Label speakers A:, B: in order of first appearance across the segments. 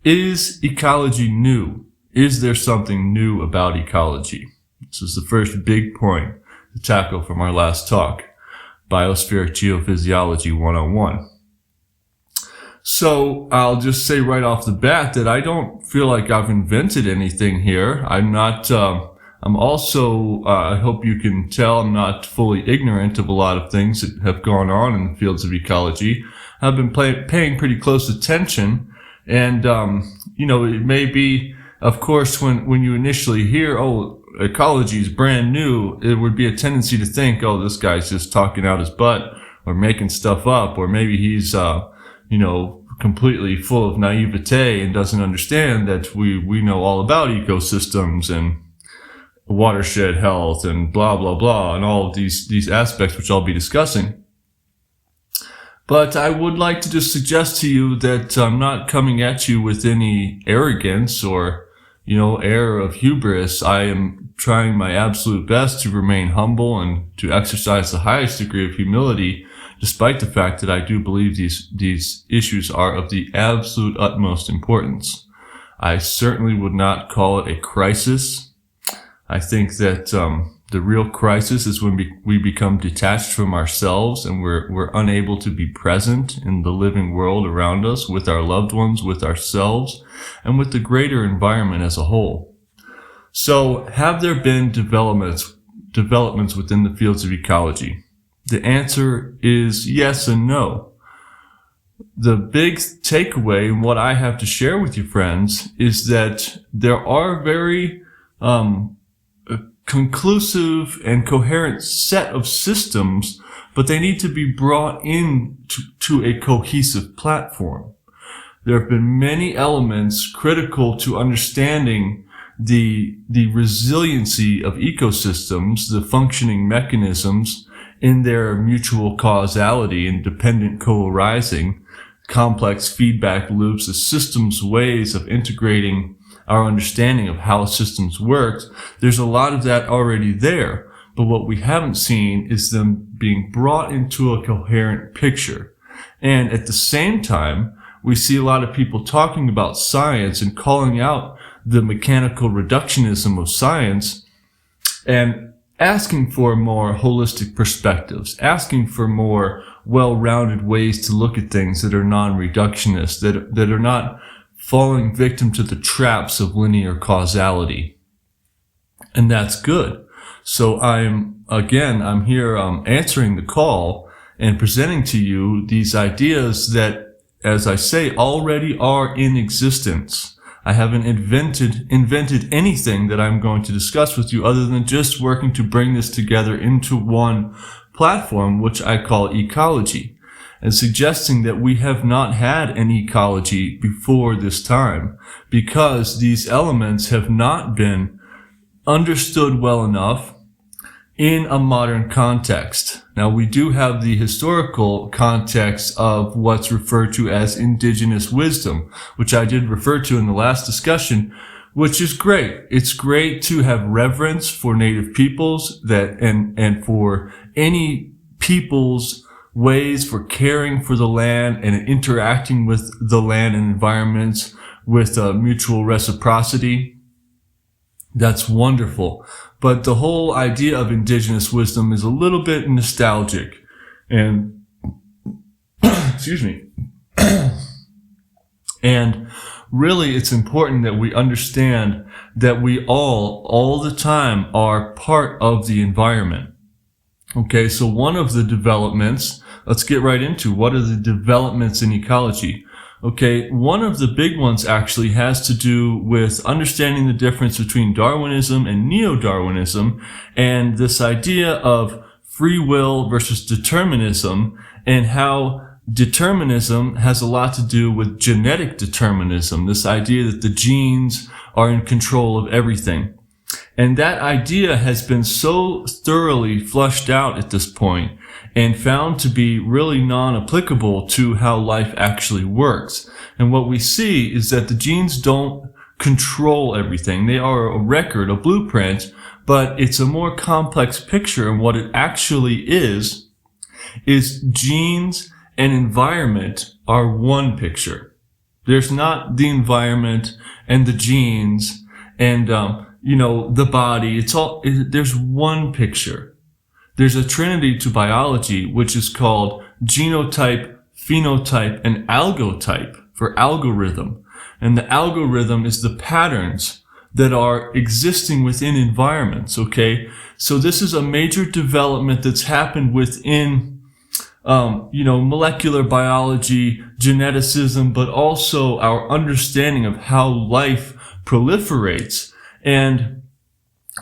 A: Is ecology new? Is there something new about ecology? This is the first big point to tackle from our last talk, Biospheric Geophysiology 101. So I'll just say right off the bat that I don't feel like I've invented anything here. I'm also, I hope you can tell, I'm not fully ignorant of a lot of things that have gone on in the fields of ecology. I've been paying pretty close attention. And, it may be, of course, when you initially hear, oh, ecology is brand new, it would be a tendency to think, oh, this guy's just talking out his butt or making stuff up, or maybe he's, completely full of naivete and doesn't understand that we know all about ecosystems and watershed health and blah, blah, blah, and all of these aspects which I'll be discussing. But I would like to just suggest to you that I'm not coming at you with any arrogance or, air of hubris. I am trying my absolute best to remain humble and to exercise the highest degree of humility, despite the fact that I do believe these issues are of the absolute utmost importance. I certainly would not call it a crisis. I think that the real crisis is when we become detached from ourselves and we're unable to be present in the living world around us, with our loved ones, with ourselves, and with the greater environment as a whole. So, have there been developments within the fields of ecology? The answer is yes and no. The big takeaway, and what I have to share with you, friends, is that there are very conclusive and coherent set of systems, but they need to be brought in to a cohesive platform. There have been many elements critical to understanding the resiliency of ecosystems, the functioning mechanisms in their mutual causality and dependent co-arising, complex feedback loops, the systems' ways of integrating our understanding of how systems work. There's a lot of that already there, but what we haven't seen is them being brought into a coherent picture. And at the same time, we see a lot of people talking about science and calling out the mechanical reductionism of science and asking for more holistic perspectives, asking for more well-rounded ways to look at things that are non-reductionist, that are not falling victim to the traps of linear causality. And that's good. So I'm here answering the call and presenting to you these ideas that, as I say, already are in existence. I haven't invented anything that I'm going to discuss with you other than just working to bring this together into one platform, which I call ecology, and suggesting that we have not had an ecology before this time because these elements have not been understood well enough in a modern context. Now, we do have the historical context of what's referred to as indigenous wisdom, which I did refer to in the last discussion, which is great. It's great to have reverence for native peoples and for any people's ways for caring for the land and interacting with the land and environments with mutual reciprocity. That's wonderful. But the whole idea of indigenous wisdom is a little bit nostalgic. And, excuse me. And really, it's important that we understand that we all the time, are part of the environment. Okay, so one of the developments, let's get right into what are the developments in ecology. Okay, one of the big ones actually has to do with understanding the difference between Darwinism and neo-Darwinism, and this idea of free will versus determinism, and how determinism has a lot to do with genetic determinism, this idea that the genes are in control of everything. And that idea has been so thoroughly flushed out at this point and found to be really non-applicable to how life actually works. And what we see is that the genes don't control everything. They are a record, a blueprint, but it's a more complex picture. And what it actually is genes and environment are one picture. There's not the environment and the genes and, the body. There's one picture. There's a trinity to biology, which is called genotype, phenotype, and algotype, for algorithm. And the algorithm is the patterns that are existing within environments, okay? So this is a major development that's happened within, molecular biology, geneticism, but also our understanding of how life proliferates. And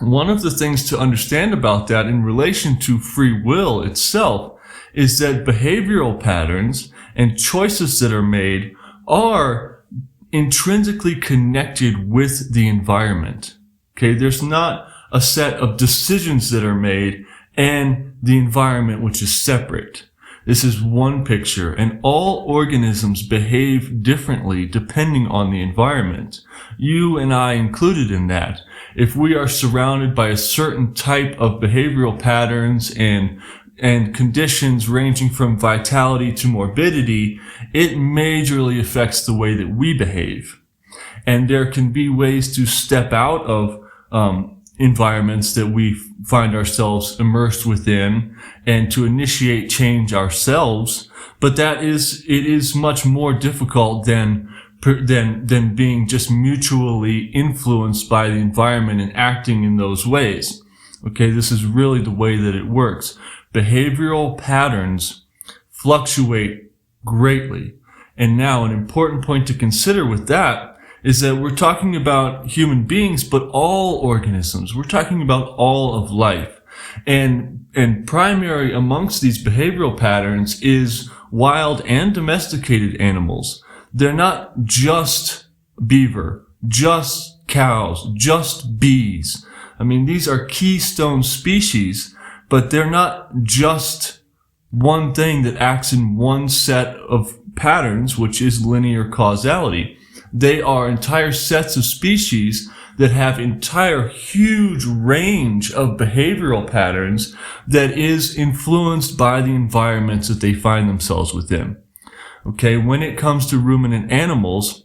A: one of the things to understand about that in relation to free will itself is that behavioral patterns and choices that are made are intrinsically connected with the environment. Okay, there's not a set of decisions that are made and the environment which is separate. This is one picture, and all organisms behave differently depending on the environment. You and I included in that. If we are surrounded by a certain type of behavioral patterns and conditions ranging from vitality to morbidity, it majorly affects the way that we behave. And there can be ways to step out of environments that we find ourselves immersed within and to initiate change ourselves, but it is much more difficult than being just mutually influenced by the environment and acting in those ways. Okay, this is really the way that it works. Behavioral patterns fluctuate greatly. And now an important point to consider with that is that we're talking about human beings, but all organisms. We're talking about all of life. And primary amongst these behavioral patterns is wild and domesticated animals. They're not just beaver, just cows, just bees. I mean, these are keystone species, but they're not just one thing that acts in one set of patterns, which is linear causality. They are entire sets of species that have entire huge range of behavioral patterns that is influenced by the environments that they find themselves within. Okay, when it comes to ruminant animals,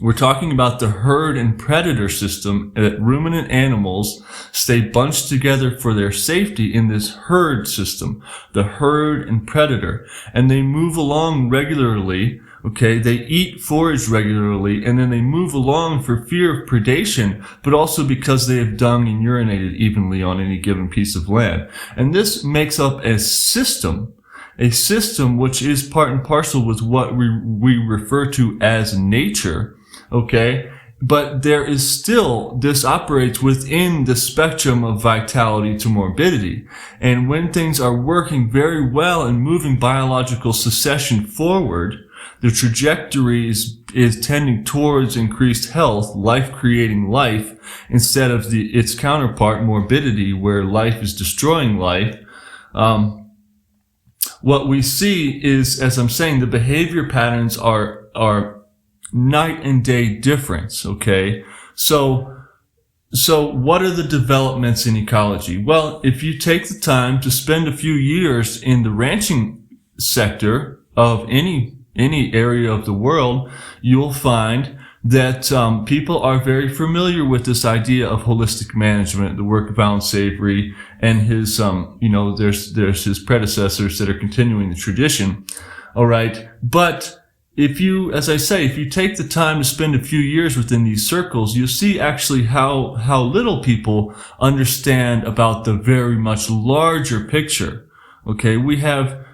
A: we're talking about the herd and predator system, that ruminant animals stay bunched together for their safety in this herd system, the herd and predator, and they move along regularly. Okay, they eat forage regularly, and then they move along for fear of predation, but also because they have dung and urinated evenly on any given piece of land. And this makes up a system which is part and parcel with what we refer to as nature. Okay, but there is still, this operates within the spectrum of vitality to morbidity. And when things are working very well and moving biological succession forward, the trajectory is tending towards increased health, life creating life, instead of its counterpart, morbidity, where life is destroying life. What we see is, as I'm saying, the behavior patterns are night and day difference, okay? So what are the developments in ecology? Well, if you take the time to spend a few years in the ranching sector of any area of the world, you'll find that people are very familiar with this idea of holistic management, the work of Alan Savory and his, there's his predecessors that are continuing the tradition. All right. But if you take the time to spend a few years within these circles, you'll see actually how little people understand about the very much larger picture. Okay. We have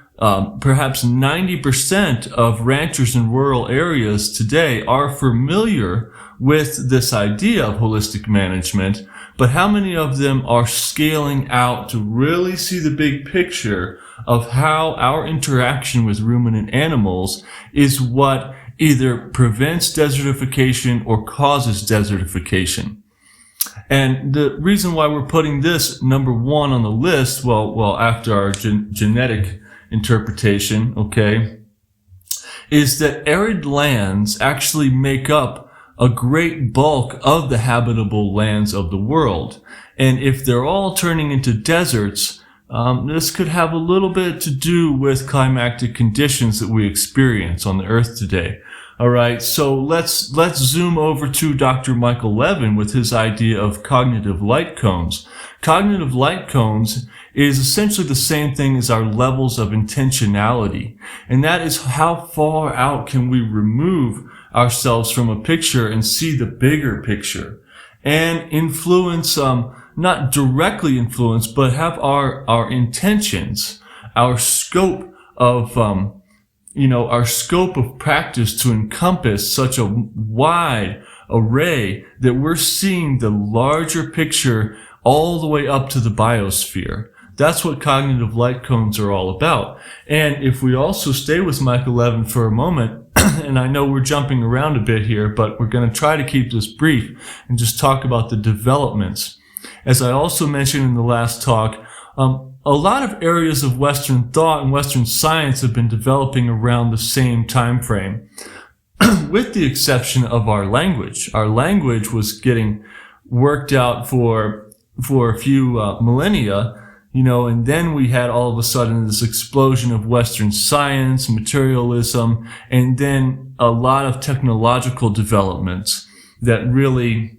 A: perhaps 90% of ranchers in rural areas today are familiar with this idea of holistic management, but how many of them are scaling out to really see the big picture of how our interaction with ruminant animals is what either prevents desertification or causes desertification? And the reason why we're putting this number one on the list, well, after our genetic interpretation, okay, is that arid lands actually make up a great bulk of the habitable lands of the world. And if they're all turning into deserts, this could have a little bit to do with climatic conditions that we experience on the earth today. All right, so let's zoom over to Dr. Michael Levin with his idea of cognitive light cones. Cognitive light cones is essentially the same thing as our levels of intentionality, and that is how far out can we remove ourselves from a picture and see the bigger picture and influence, not directly influence, but have our intentions, our scope of, our scope of practice to encompass such a wide array that we're seeing the larger picture all the way up to the biosphere. That's what cognitive light cones are all about. And if we also stay with Michael Levin for a moment, and I know we're jumping around a bit here, but we're going to try to keep this brief and just talk about the developments. As I also mentioned in the last talk, a lot of areas of Western thought and Western science have been developing around the same time frame, with the exception of our language. Our language was getting worked out for a few millennia, and then we had all of a sudden this explosion of Western science, materialism, and then a lot of technological developments that really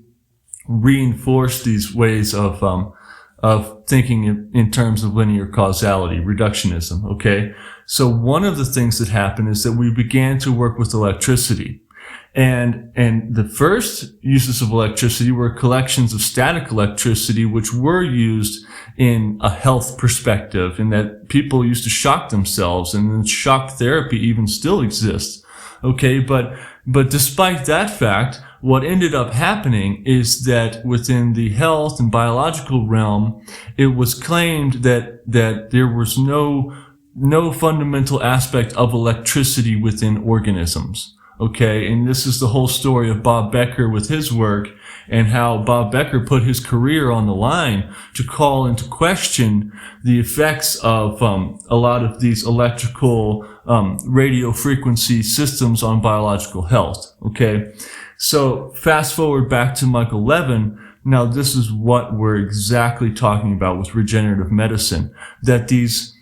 A: reinforced these ways of thinking in terms of linear causality, reductionism, okay? So one of the things that happened is that we began to work with electricity. And the first uses of electricity were collections of static electricity, which were used in a health perspective, in that people used to shock themselves, and then shock therapy even still exists. Okay, but despite that fact, what ended up happening is that within the health and biological realm, it was claimed that there was no fundamental aspect of electricity within organisms. Okay, and this is the whole story of Bob Becker with his work, and how Bob Becker put his career on the line to call into question the effects of a lot of these electrical radio frequency systems on biological health. Okay, so fast forward back to Michael Levin. Now this is what we're exactly talking about with regenerative medicine, that these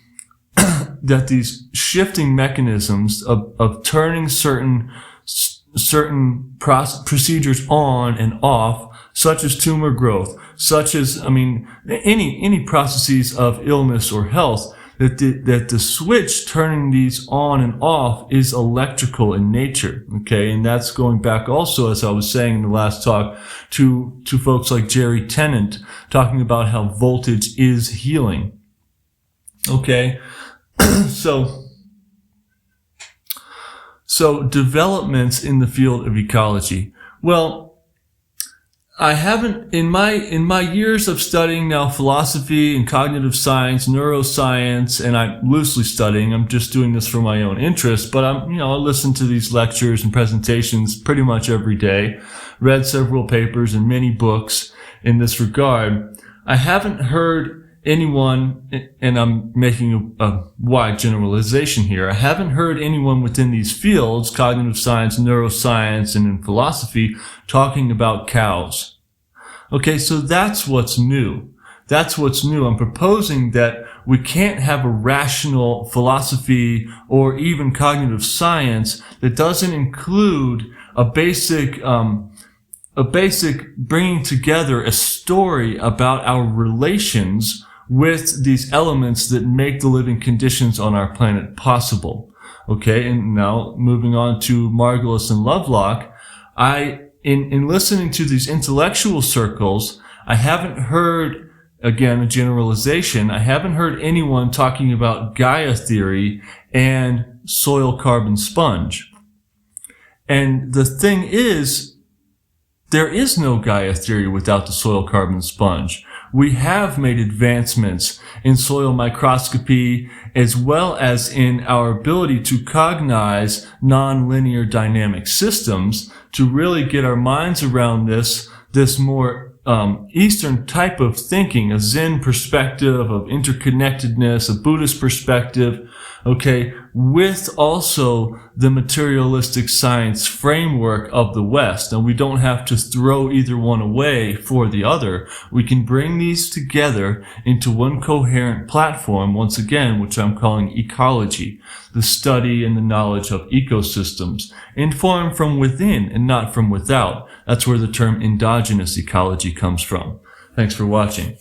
A: shifting mechanisms of turning certain procedures on and off, such as tumor growth, such as, any processes of illness or health, that the switch turning these on and off is electrical in nature. Okay. And that's going back also, as I was saying in the last talk, to folks like Jerry Tennant talking about how voltage is healing. Okay. So developments in the field of ecology. Well, I haven't, in my years of studying now philosophy and cognitive science, neuroscience, and I'm loosely studying, I'm just doing this for my own interest, but I listen to these lectures and presentations pretty much every day, read several papers and many books in this regard. I haven't heard anyone, and I'm making a wide generalization here, I haven't heard anyone within these fields, cognitive science, neuroscience, and in philosophy, talking about cows. Okay, so that's what's new. That's what's new. I'm proposing that we can't have a rational philosophy or even cognitive science that doesn't include a basic bringing together a story about our relations with these elements that make the living conditions on our planet possible. Okay, and now moving on to Margulis and Lovelock, in listening to these intellectual circles, I haven't heard, again, a generalization, I haven't heard anyone talking about Gaia theory and soil carbon sponge. And the thing is, there is no Gaia theory without the soil carbon sponge. We have made advancements in soil microscopy as well as in our ability to cognize nonlinear dynamic systems to really get our minds around this more Eastern type of thinking, a Zen perspective of interconnectedness, a Buddhist perspective. Okay, with also the materialistic science framework of the West. And we don't have to throw either one away for the other. We can bring these together into one coherent platform, once again, which I'm calling ecology, the study and the knowledge of ecosystems, informed from within and not from without. That's where the term endogenous ecology comes from. Thanks for watching.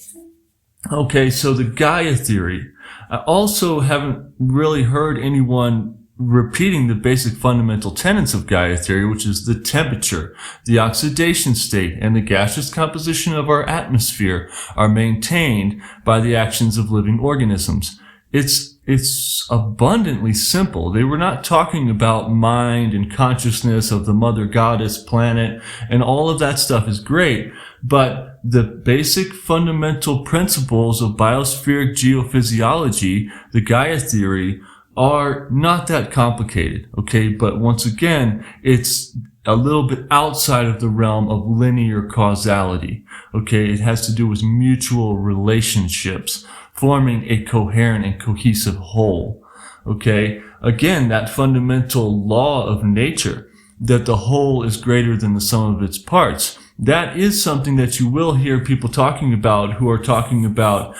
A: Okay, so the Gaia theory. I also haven't really heard anyone repeating the basic fundamental tenets of Gaia theory, which is the temperature, the oxidation state, and the gaseous composition of our atmosphere are maintained by the actions of living organisms. It's abundantly simple. They were not talking about mind and consciousness of the mother goddess planet, and all of that stuff is great, but the basic fundamental principles of biospheric geophysiology, the Gaia theory, are not that complicated, okay? But once again, it's a little bit outside of the realm of linear causality, okay? It has to do with mutual relationships, forming a coherent and cohesive whole, okay? Again, that fundamental law of nature, that the whole is greater than the sum of its parts. That is something that you will hear people talking about who are talking about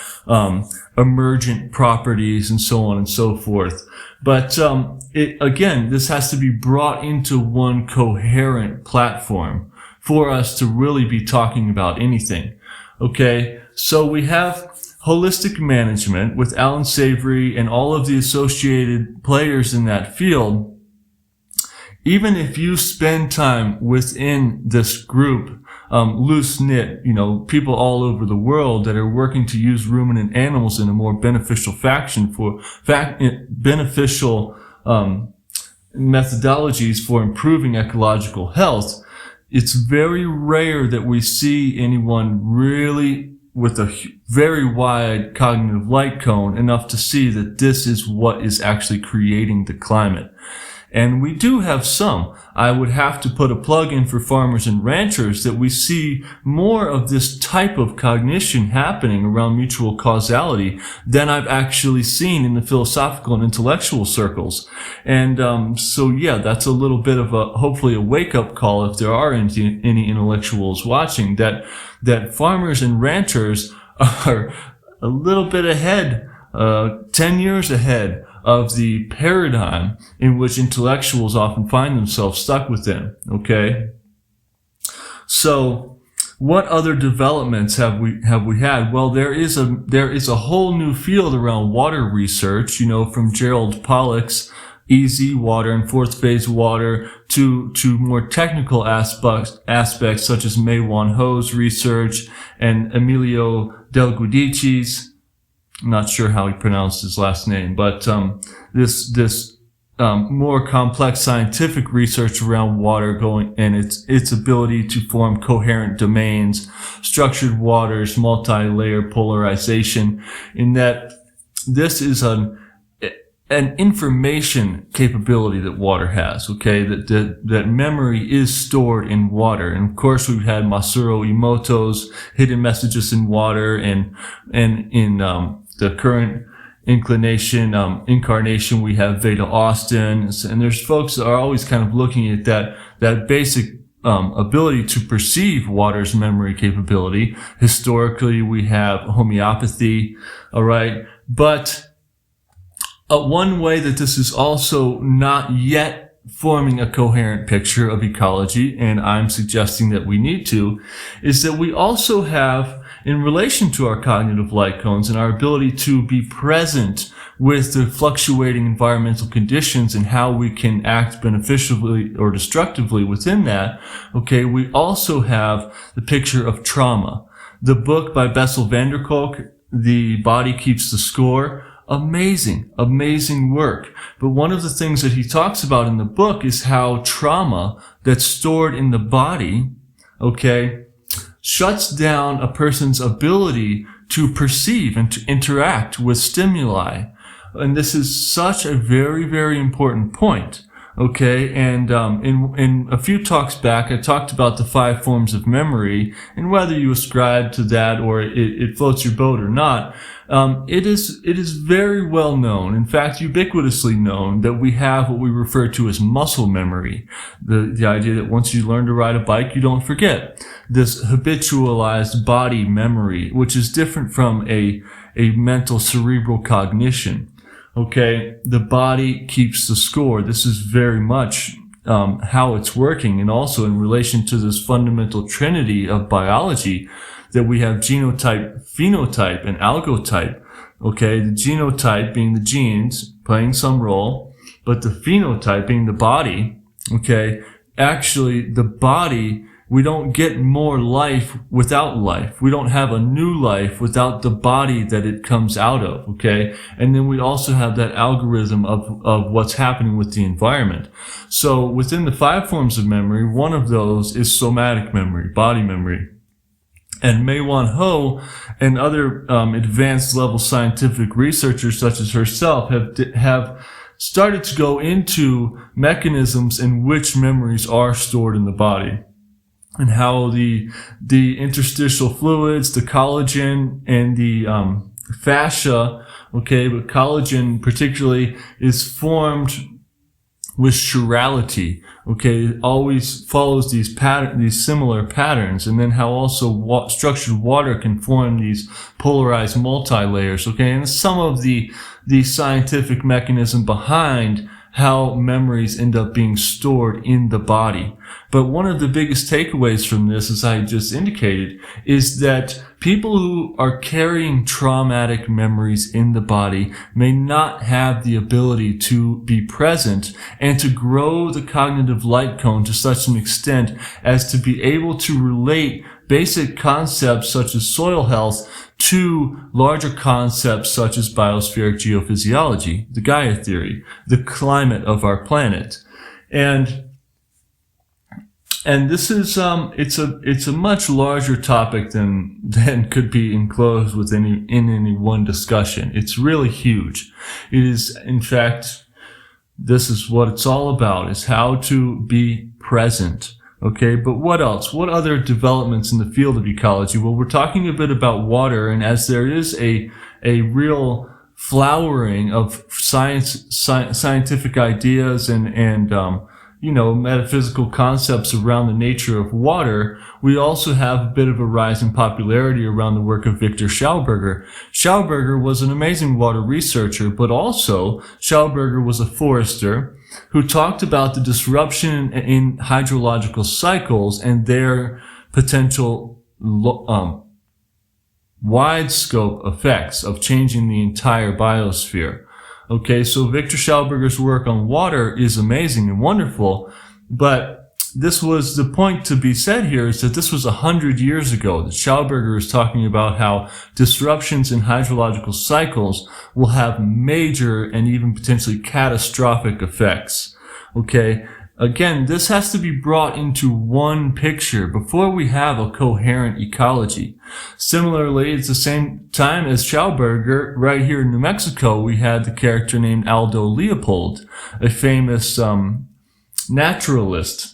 A: emergent properties and so on and so forth. But again, this has to be brought into one coherent platform for us to really be talking about anything. Okay, so we have holistic management with Alan Savory and all of the associated players in that field. Even if you spend time within this group, loose knit, people all over the world that are working to use ruminant animals in a more beneficial beneficial methodologies for improving ecological health, it's very rare that we see anyone really with a very wide cognitive light cone enough to see that this is what is actually creating the climate. And we do have some. I would have to put a plug in for farmers and ranchers that we see more of this type of cognition happening around mutual causality than I've actually seen in the philosophical and intellectual circles. And so yeah, that's a little bit of hopefully a wake-up call if there are any intellectuals watching, that farmers and ranchers are a little bit ahead, 10 years ahead of the paradigm in which intellectuals often find themselves stuck within, okay? So what other developments have we had? Well, there is a whole new field around water research, from Gerald Pollack's EZ water and fourth phase water to more technical aspects such as Mei Wan Ho's research and Emilio Del Guidici's, I'm not sure how he pronounced his last name, but this more complex scientific research around water and its ability to form coherent domains, structured waters, multi-layer polarization, in that this is an information capability that water has, okay? That memory is stored in water. And of course, we've had Masaru Emoto's Hidden Messages in Water, and in the current incarnation, we have Veda Austin. And there's folks that are always kind of looking at that basic ability to perceive water's memory capability. Historically, we have homeopathy, all right? But one way that this is also not yet forming a coherent picture of ecology, and I'm suggesting that we need to, is that we also have, in relation to our cognitive light cones and our ability to be present with the fluctuating environmental conditions and how we can act beneficially or destructively within that, okay, we also have the picture of trauma. The book by Bessel van der Kolk, The Body Keeps the Score, amazing work. But one of the things that he talks about in the book is how trauma that's stored in the body, okay, shuts down a person's ability to perceive and to interact with stimuli. And this is such a very, very important point. Okay, and in a few talks back, I talked about the 5 forms of memory, and whether you ascribe to that or it floats your boat or not, it is very well known, in fact, ubiquitously known, that we have what we refer to as muscle memory. The idea that once you learn to ride a bike, you don't forget. This habitualized body memory, which is different from a mental cerebral cognition. Okay, the body keeps the score. This is very much how it's working, and also in relation to this fundamental trinity of biology that we have genotype, phenotype, and allotype. Okay, the genotype being the genes playing some role, but the phenotype being the body. Okay, actually the body, we don't get more life without life. We don't have a new life without the body that it comes out of, okay? And then we also have that algorithm of what's happening with the environment. So within the 5 forms of memory, one of those is somatic memory, body memory. And Mei-Wan Ho and other advanced level scientific researchers such as herself have started to go into mechanisms in which memories are stored in the body, and how the interstitial fluids, the collagen, and the fascia, okay, but collagen particularly is formed with chirality, okay, it always follows these similar patterns, and then how also structured water can form these polarized multi-layers, okay, and some of the scientific mechanism behind how memories end up being stored in the body. But one of the biggest takeaways from this, as I just indicated, is that people who are carrying traumatic memories in the body may not have the ability to be present and to grow the cognitive light cone to such an extent as to be able to relate basic concepts such as soil health to larger concepts such as biospheric geophysiology, the Gaia theory, the climate of our planet. And this is it's a much larger topic than could be enclosed within any one discussion. It's really huge. It is, in fact, this is what it's all about, is how to be present. Okay, but what else? What other developments in the field of ecology? Well, we're talking a bit about water, and as there is a real flowering of scientific ideas and metaphysical concepts around the nature of water, we also have a bit of a rise in popularity around the work of Victor Schauberger. Schauberger was an amazing water researcher, but also Schauberger was a forester who talked about the disruption in hydrological cycles and their potential wide scope effects of changing the entire biosphere. Okay, so Victor Schauberger's work on water is amazing and wonderful, but this was the point to be said here, is that this was 100 years ago that Schauberger is talking about how disruptions in hydrological cycles will have major and even potentially catastrophic effects. Okay, again, this has to be brought into one picture before we have a coherent ecology. Similarly, it's the same time as Schauberger, right here in New Mexico, we had the character named Aldo Leopold, a famous naturalist,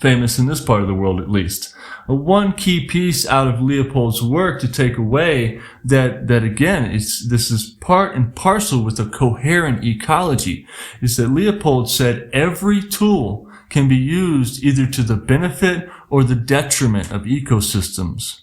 A: famous in this part of the world at least. One key piece out of Leopold's work to take away that again, this is part and parcel with a coherent ecology, is that Leopold said every tool can be used either to the benefit or the detriment of ecosystems.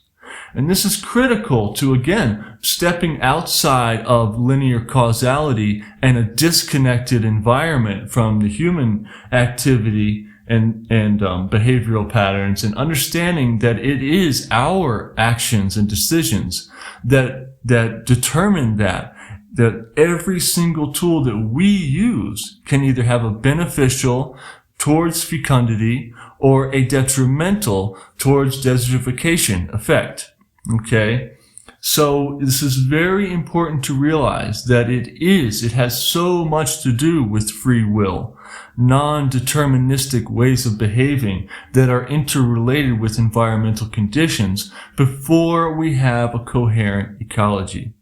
A: And this is critical to, again, stepping outside of linear causality and a disconnected environment from the human activity and behavioral patterns, and understanding that it is our actions and decisions that determine that every single tool that we use can either have a beneficial towards fecundity or a detrimental towards desertification effect. Okay? So this is very important to realize that it has so much to do with free will, non-deterministic ways of behaving that are interrelated with environmental conditions before we have a coherent ecology.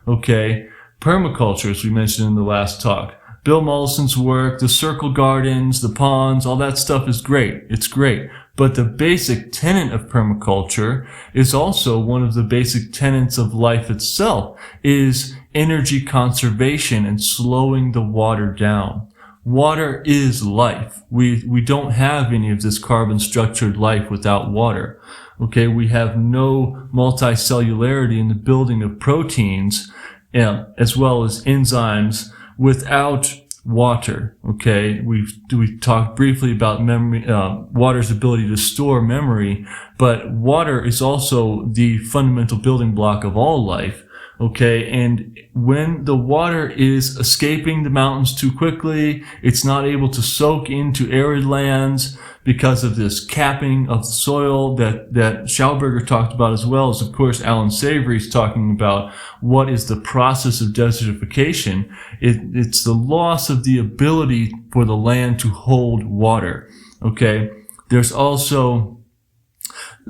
A: Okay? Permaculture, as we mentioned in the last talk. Bill Mollison's work, the circle gardens, the ponds, all that stuff is great. It's great. But the basic tenet of permaculture is also one of the basic tenets of life itself, is energy conservation and slowing the water down. Water is life. We don't have any of this carbon structured life without water. Okay, we have no multicellularity in the building of proteins, as well as enzymes without water. Okay, we talked briefly about memory, water's ability to store memory, but water is also the fundamental building block of all life. Okay, and when the water is escaping the mountains too quickly, it's not able to soak into arid lands because of this capping of the soil that Schauberger talked about, as well as, of course, Alan Savory's talking about what is the process of desertification. It's the loss of the ability for the land to hold water. Okay, there's also,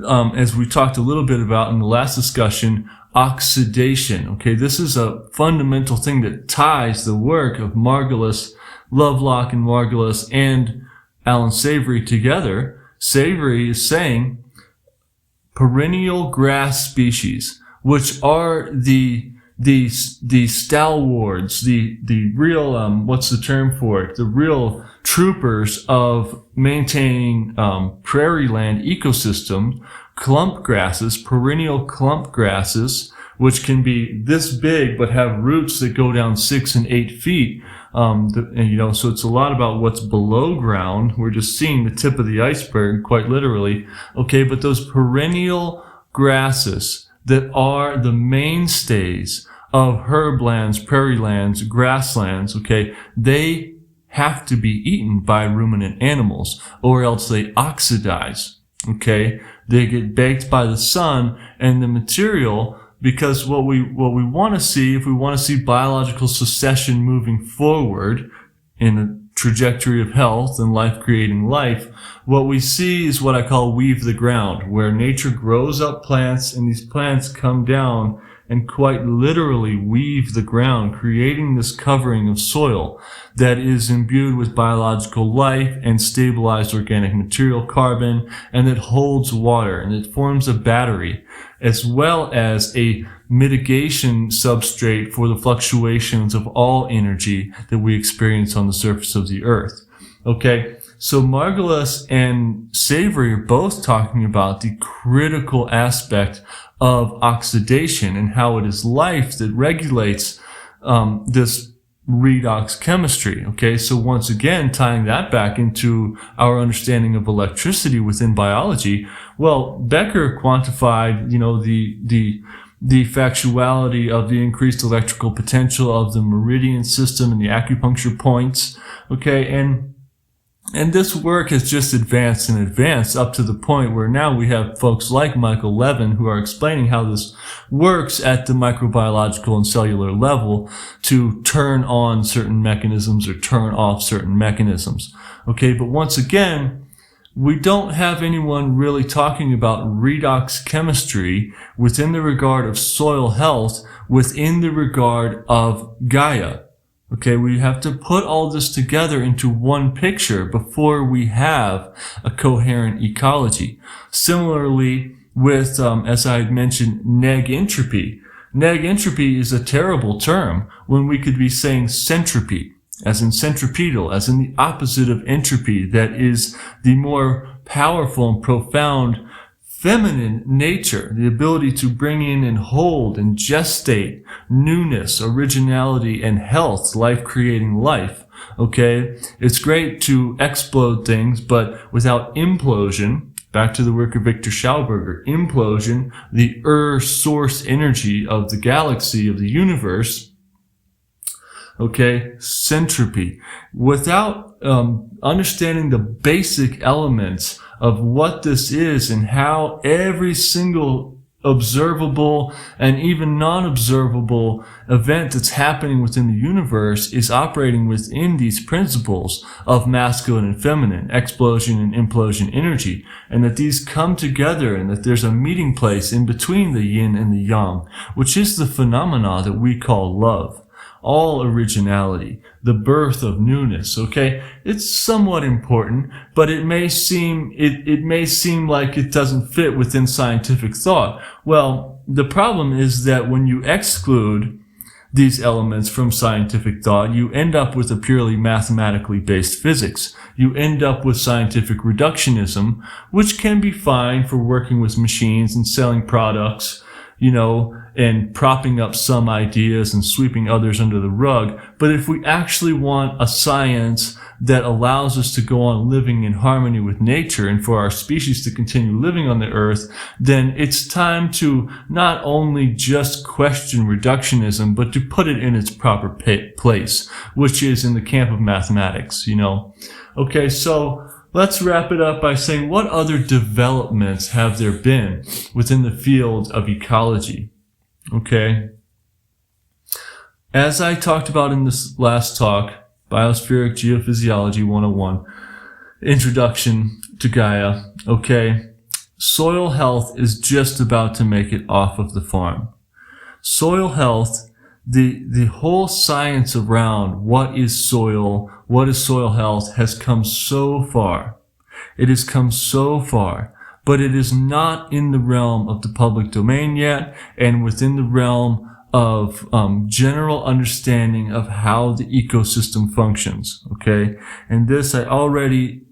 A: as we talked a little bit about in the last discussion, oxidation. Okay, this is a fundamental thing that ties the work of Margulis, Lovelock and Margulis and Alan Savory together. Savory is saying perennial grass species, which are the stalwarts, the real, what's the term for it? The real troopers of maintaining prairie land ecosystem, clump grasses, perennial clump grasses, which can be this big but have roots that go down 6 and 8 feet. So it's a lot about what's below ground. We're just seeing the tip of the iceberg, quite literally. Okay, but those perennial grasses that are the mainstays of herblands, prairie lands, grasslands, okay, they have to be eaten by ruminant animals, or else they oxidize. Okay, they get baked by the sun, and the material, because what we want to see, if we want to see biological succession moving forward in a trajectory of health and life creating life, what we see is what I call weave the ground, where nature grows up plants, and these plants come down and quite literally weave the ground, creating this covering of soil that is imbued with biological life and stabilized organic material, carbon, and that holds water, and it forms a battery, as well as a mitigation substrate for the fluctuations of all energy that we experience on the surface of the earth. Okay, so Margulis and Savory are both talking about the critical aspect of oxidation and how it is life that regulates this redox chemistry. Okay, so once again, tying that back into our understanding of electricity within biology, well, Becker quantified, the factuality of the increased electrical potential of the meridian system and the acupuncture points. Okay, and this work has just advanced and advanced up to the point where now we have folks like Michael Levin who are explaining how this works at the microbiological and cellular level to turn on certain mechanisms or turn off certain mechanisms. Okay, but once again, we don't have anyone really talking about redox chemistry within the regard of soil health, within the regard of Gaia. Okay, we have to put all this together into one picture before we have a coherent ecology. Similarly, with, as I had mentioned, neg entropy. Neg entropy is a terrible term when we could be saying centropy, as in centripetal, as in the opposite of entropy, that is the more powerful and profound feminine nature, the ability to bring in and hold and gestate newness, originality, and health, life-creating life. Okay? It's great to explode things, but without implosion, back to the work of Victor Schauberger, implosion, the source energy of the galaxy, of the universe, okay, centropy. Without understanding the basic elements of what this is and how every single observable and even non-observable event that's happening within the universe is operating within these principles of masculine and feminine, explosion and implosion energy, and that these come together and that there's a meeting place in between the yin and the yang, which is the phenomena that we call love. all originality, the birth of newness, okay? It's somewhat important, but it may seem like it doesn't fit within scientific thought. Well, the problem is that when you exclude these elements from scientific thought, you end up with a purely mathematically based physics. You end up with scientific reductionism, which can be fine for working with machines and selling products, and propping up some ideas and sweeping others under the rug. But if we actually want a science that allows us to go on living in harmony with nature and for our species to continue living on the earth, then it's time to not only just question reductionism, but to put it in its proper place, which is in the camp of mathematics, Okay, so let's wrap it up by saying, what other developments have there been within the field of ecology? Okay. As I talked about in this last talk, Biospheric Geophysiology 101, Introduction to Gaia, okay, soil health is just about to make it off of the farm. Soil health, the whole science around what is soil health has come so far. It has come so far, but it is not in the realm of the public domain yet, and within the realm of general understanding of how the ecosystem functions, okay? And this, I already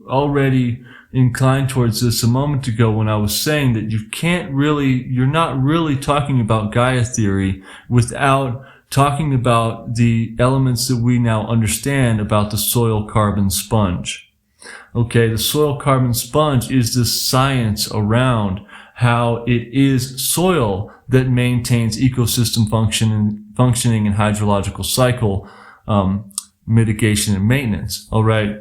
A: inclined towards this a moment ago when I was saying that you're not really talking about Gaia theory without talking about the elements that we now understand about the soil carbon sponge. Okay, the soil carbon sponge is the science around how it is soil that maintains ecosystem functioning and hydrological cycle mitigation and maintenance. All right.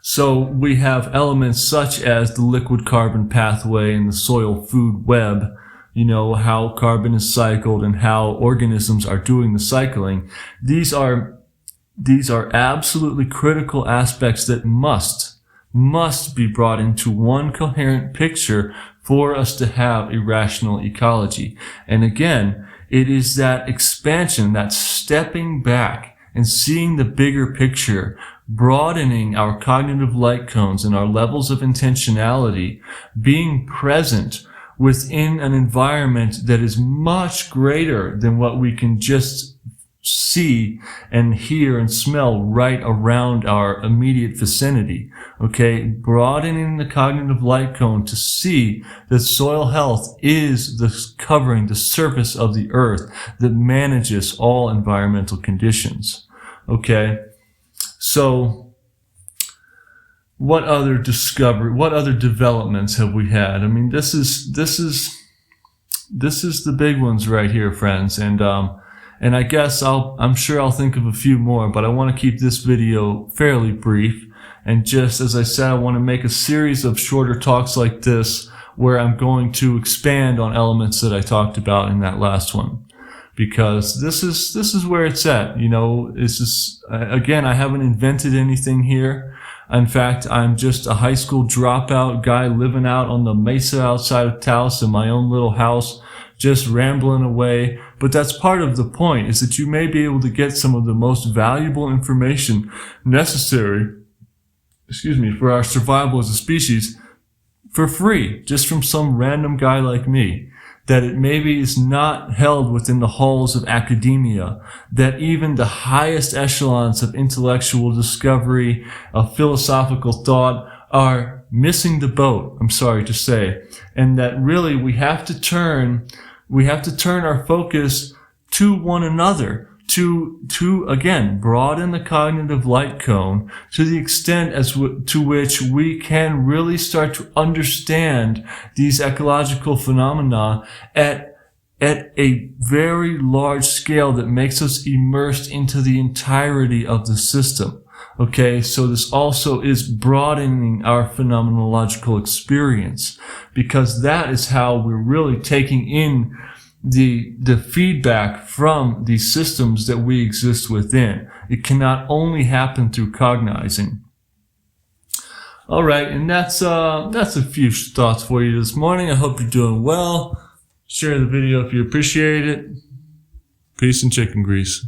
A: So we have elements such as the liquid carbon pathway and the soil food web, how carbon is cycled and how organisms are doing the cycling. These are absolutely critical aspects that must be brought into one coherent picture for us to have a rational ecology. And again, it is that expansion, that stepping back and seeing the bigger picture, broadening our cognitive light cones and our levels of intentionality, being present within an environment that is much greater than what we can just see and hear and smell right around our immediate vicinity. Okay, broadening the cognitive light cone to see that soil health is the covering, the surface of the earth that manages all environmental conditions. Okay, so what other developments have we had? I mean, this is the big ones right here, friends, and I guess I'm sure I'll think of a few more, but I want to keep this video fairly brief. And just as I said, I want to make a series of shorter talks like this where I'm going to expand on elements that I talked about in that last one. Because this is where it's at, again, I haven't invented anything here. In fact, I'm just a high school dropout guy living out on the mesa outside of Taos in my own little house, just rambling away. But that's part of the point, is that you may be able to get some of the most valuable information necessary, for our survival as a species for free, just from some random guy like me. That it maybe is not held within the halls of academia, that even the highest echelons of intellectual discovery, of philosophical thought are missing the boat, I'm sorry to say, and that really we have to turn our focus to one another, to again broaden the cognitive light cone to the extent to which we can really start to understand these ecological phenomena at a very large scale that makes us immersed into the entirety of the system. Okay, so this also is broadening our phenomenological experience, because that is how we're really taking in the feedback from these systems that we exist within. It cannot only happen through cognizing. All right, and that's a few thoughts for you this morning. I hope you're doing well. Share the video if you appreciate it. Peace and chicken grease.